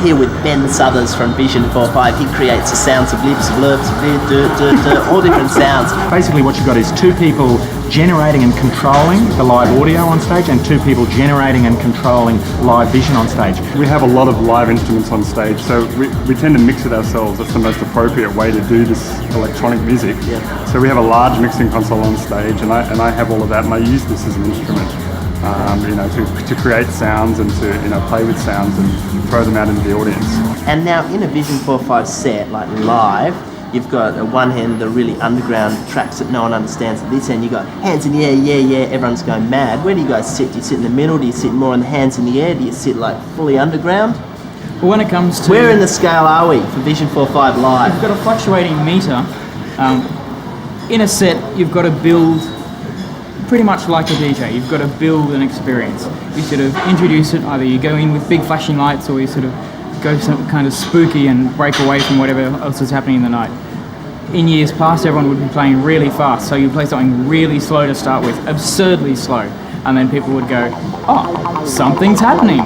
we're here with Ben Southers from Vision 45. He creates the sounds of lips, blurps, all different sounds. Basically what you've got is two people generating and controlling the live audio on stage and two people generating and controlling live vision on stage. We have a lot of live instruments on stage, so we tend to mix it ourselves. That's the most appropriate way to do this electronic music. Yeah. So we have a large mixing console on stage, and I have all of that, and I use this as an instrument, to create sounds and to play with sounds and throw them out into the audience. And now in a Vision 45 set, like live, you've got at one hand the really underground tracks that no one understands. At this end, you've got hands in the air, yeah, everyone's going mad. Where do you guys sit? Do you sit in the middle? Do you sit more on the hands in the air? Do you sit like fully underground? Well, when it comes to... Where in the scale are we for Vision 45 live? You've got a fluctuating meter. In a set, you've got to build pretty much like a DJ. You've got to build an experience. You sort of introduce it, either you go in with big flashing lights or you sort of go some kind of spooky and break away from whatever else is happening in the night. In years past, everyone would be playing really fast, so you'd play something really slow to start with, absurdly slow, and then people would go, oh, something's happening.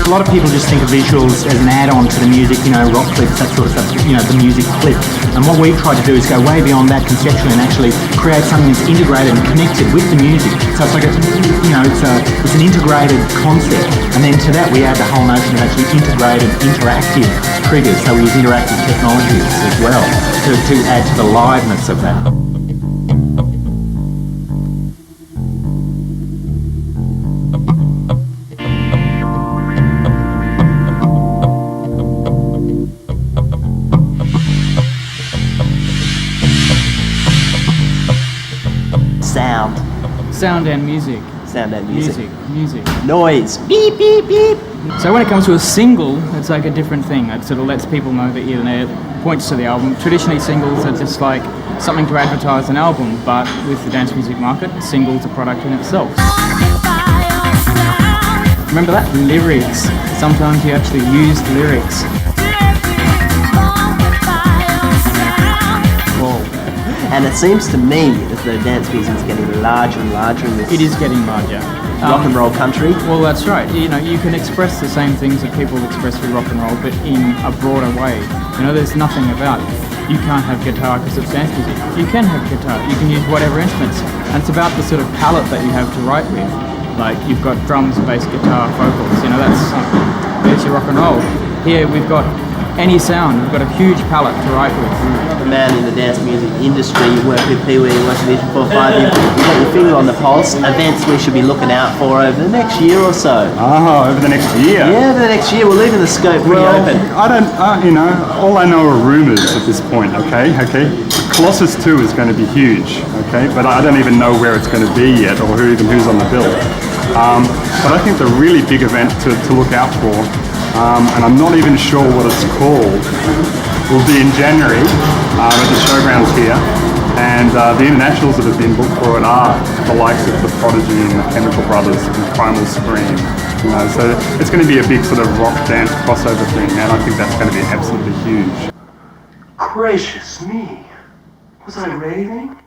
A lot of people just think of visuals as an add-on to the music, rock clips, that sort of stuff, the music clip. And what we've tried to do is go way beyond that conceptually and actually create something that's integrated and connected with the music. So it's like it's an integrated concept. And then to that we add the whole notion of actually integrated, interactive triggers. So we use interactive technologies as well to add to the liveness of that. Sound and music. Sound and music. Music. Noise. Beep, beep, beep. So when it comes to a single, it's like a different thing. It sort of lets people know that it points to the album. Traditionally, singles are just like something to advertise an album, but with the dance music market, a single's a product in itself. Remember that? Lyrics. Sometimes you actually use lyrics. And it seems to me that the dance music is getting larger and larger in this. It is getting larger. Rock and roll country. Well, that's right. You can express the same things that people express through rock and roll, but in a broader way. There's nothing about it. You can't have guitar because it's dance music. You can have guitar. You can use whatever instruments. And it's about the sort of palette that you have to write with. Like you've got drums, bass, guitar, vocals. There's your rock and roll. Here we've got any sound. We've got a huge palette to write with. A man in the dance music industry, you work with Pee Wee, you work with Vision 45, you've got your finger on the pulse, events we should be looking out for over the next year or so. Oh, over the next year? Yeah, over the next year. We're leaving the scope pretty open. I don't, all I know are rumours at this point, okay? Colossus 2 is going to be huge, okay? But I don't even know where it's going to be yet or who's on the bill. But I think the really big event to look out for, and I'm not even sure what it's called, will be in January at the showgrounds here, and the internationals that have been booked for it are the likes of the Prodigy and the Chemical Brothers and Primal Scream. So it's going to be a big sort of rock dance crossover thing, and I think that's going to be absolutely huge. Gracious me, was I raving?